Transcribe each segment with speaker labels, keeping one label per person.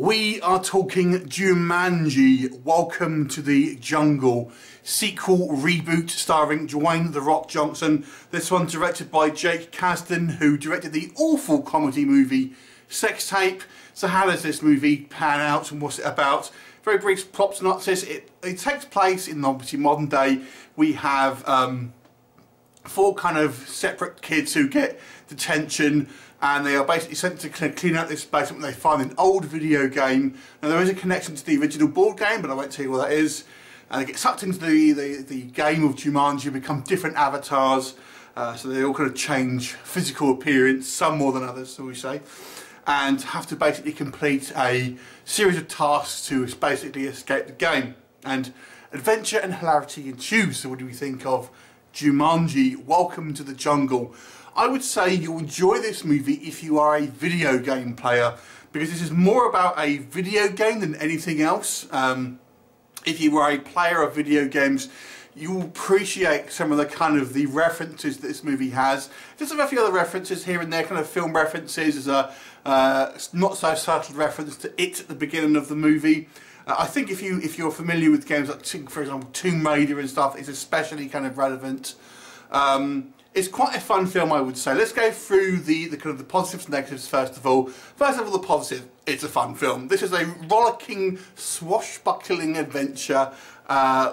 Speaker 1: We are talking Jumanji, Welcome to the Jungle, sequel reboot starring Dwayne "The Rock" Johnson. This one directed by Jake Kasdan, who directed the awful comedy movie Sex Tape. So how does this movie pan out and what's it about? Very brief plot synopsis. It takes place in obviously modern day. We have four kind of separate kids who get detention, and they are basically sent to clean out this basement. They find an old video game. Now there is a connection to the original board game, but I won't tell you what that is. And they get sucked into the game of Jumanji, become different avatars. So they all kind of change physical appearance, some more than others, shall we say. And have to basically complete a series of tasks to basically escape the game. And adventure and hilarity ensues. So what do we think of Jumanji, Welcome to the Jungle? I would say you'll enjoy this movie if you are a video game player, because this is more about a video game than anything else. If you are a player of video games, you'll appreciate some of the references that this movie has. There's a few other references here and there, kind of film references. There's a not so subtle reference to It at the beginning of the movie. I think if you're familiar with games like, for example, Tomb Raider and stuff, it's especially kind of relevant. It's quite a fun film, I would say. Let's go through the positives and negatives first of all. First of all, the positive, it's a fun film. This is a rollicking, swashbuckling adventure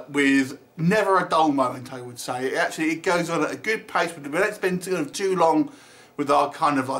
Speaker 1: with never a dull moment, I would say. It goes on at a good pace, but we don't spend too long with our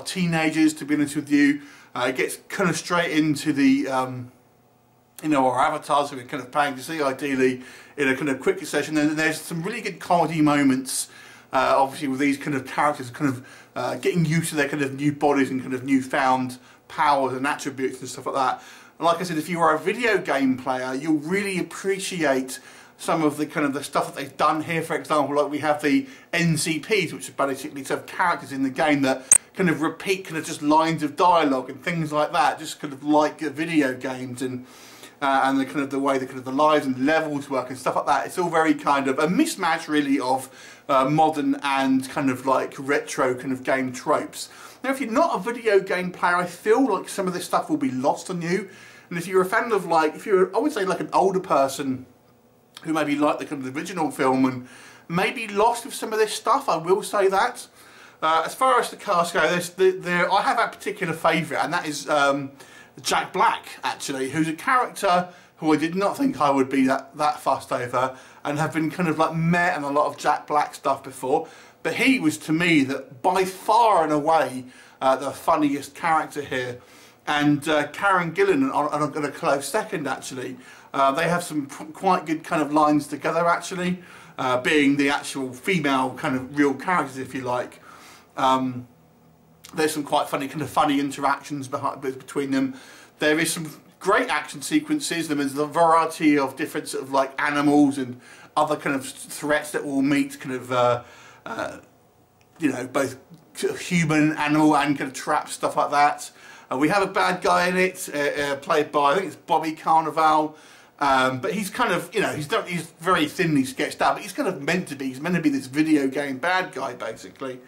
Speaker 1: teenagers, to be honest with you. It gets kind of straight into the our avatars who we're kind of paying to see, ideally in a kind of quicker session. And there's some really good comedy moments, obviously with these kind of characters getting used to their kind of new bodies and kind of newfound powers and attributes and stuff like that. And like I said, if you are a video game player, you'll really appreciate some of the stuff that they've done here. For example, like we have the NCPs, which are basically sort of characters in the game that kind of repeat just lines of dialogue and things like that, just kind of like video games, and the way the lives and levels work and stuff like that. It's all very kind of a mismatch really of modern and retro game tropes. Now, if you're not a video game player, I feel like some of this stuff will be lost on you. And if you're a fan of I would say an older person who maybe liked the original film and maybe lost with some of this stuff, I will say that. As far as the cast go, I have a particular favourite, and that is Jack Black, actually, who's a character who I did not think I would be that fussed over, and have been met in a lot of Jack Black stuff before. But he was, to me, by far and away the funniest character here. And Karen Gillan on a close second, actually. They have some quite good lines together, actually, being the actual female real characters, if you like. There's some quite funny interactions between them. There is some great action sequences. There's a variety of different animals and other threats that will meet both human, animal, and trap stuff like that. We have a bad guy in it, played by, I think it's Bobby Carnival. But he's he's very thinly sketched out, but he's meant to be. He's meant to be this video game bad guy, basically.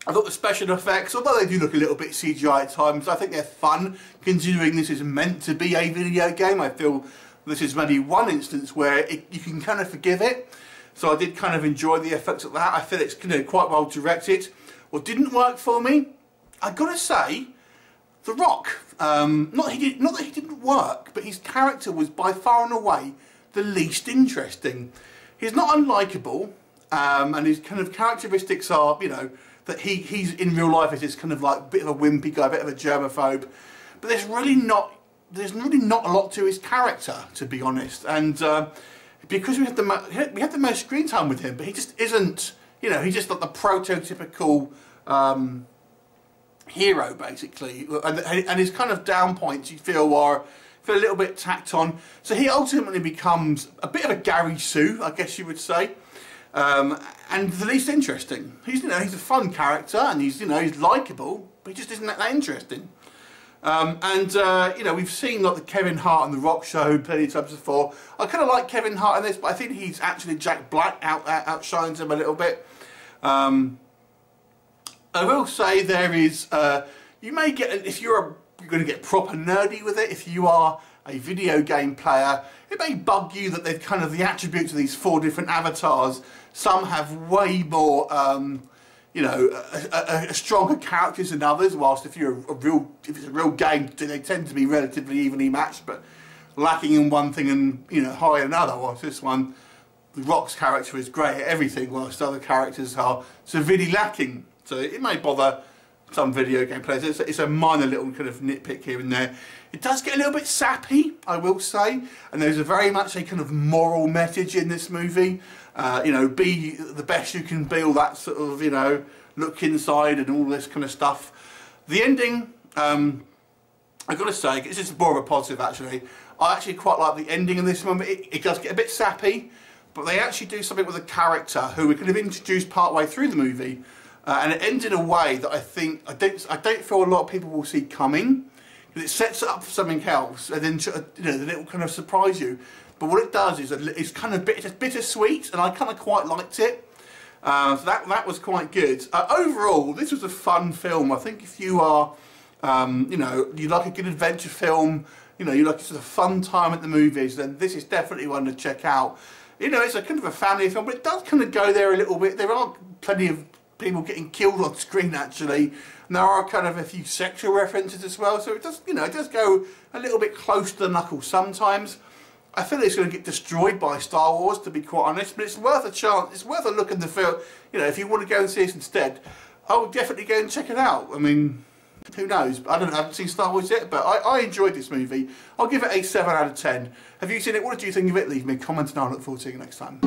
Speaker 1: I thought the special effects, although they do look a little bit CGI at times, I think they're fun, considering this is meant to be a video game. I feel this is maybe one instance where you can forgive it. So I did enjoy the effects of that. I feel it's quite well directed. What didn't work for me, I've got to say, The Rock. Not that he didn't work, but his character was by far and away the least interesting. He's not unlikable, and his characteristics are, that he's in real life is this bit of a wimpy guy, a bit of a germaphobe. But there's really not a lot to his character, to be honest. And because we had the most screen time with him, but he just isn't. He's just the prototypical hero, basically, and his down points you feel are a little bit tacked on. So he ultimately becomes a bit of a Gary Sue, I guess you would say, and the least interesting. He's a fun character, and he's likeable, but he just isn't that interesting. We've seen the Kevin Hart and The Rock show plenty of times before. I like Kevin Hart in this, but I think he's actually Jack Black outshines him a little bit. I will say there is You may get, if you're going to get proper nerdy with it, if you are a video game player, it may bug you that they've kind of the attributes of these 4 different avatars. Some have way more, you know, stronger characters than others. Whilst if it's a real game, they tend to be relatively evenly matched, but lacking in one thing and, you know, high in another. Whilst this one, The Rock's character is great at everything, whilst other characters are severely lacking. So it may bother some video game players. It's a minor little kind of nitpick here and there. It does get a little bit sappy, I will say, and there's very much a kind of moral message in this movie. You know, be the best you can be, all that sort of, you know, look inside and all this kind of stuff. The ending, I've got to say, this is more of a positive actually. I actually quite like the ending of this one. It does get a bit sappy, but they actually do something with a character who we kind of introduced part way through the movie. And it ends in a way that I think, I don't feel a lot of people will see coming. Because it sets it up for something else, and then, you know, then it will kind of surprise you. But what it does is it's kind of bittersweet, and I kind of quite liked it. So that was quite good. Overall, this was a fun film. I think if you are, you know, you like a good adventure film, you know, you like a sort of fun time at the movies, then this is definitely one to check out. You know, it's a kind of a family film, but it does kind of go there a little bit. There are plenty of people getting killed on screen actually, and there are kind of a few sexual references as well, so it does, you know, it does go a little bit close to the knuckles sometimes. I feel it's going to get destroyed by Star Wars, to be quite honest, but it's worth a chance, it's worth a look in the film. You know, if you want to go and see it instead, I would definitely go and check it out. I mean, who knows, I don't know, I haven't seen Star Wars yet, but I enjoyed this movie. I'll give it a 7 out of 10. Have you seen it? What did you think of it? Leave me a comment and I'll look forward to seeing you next time.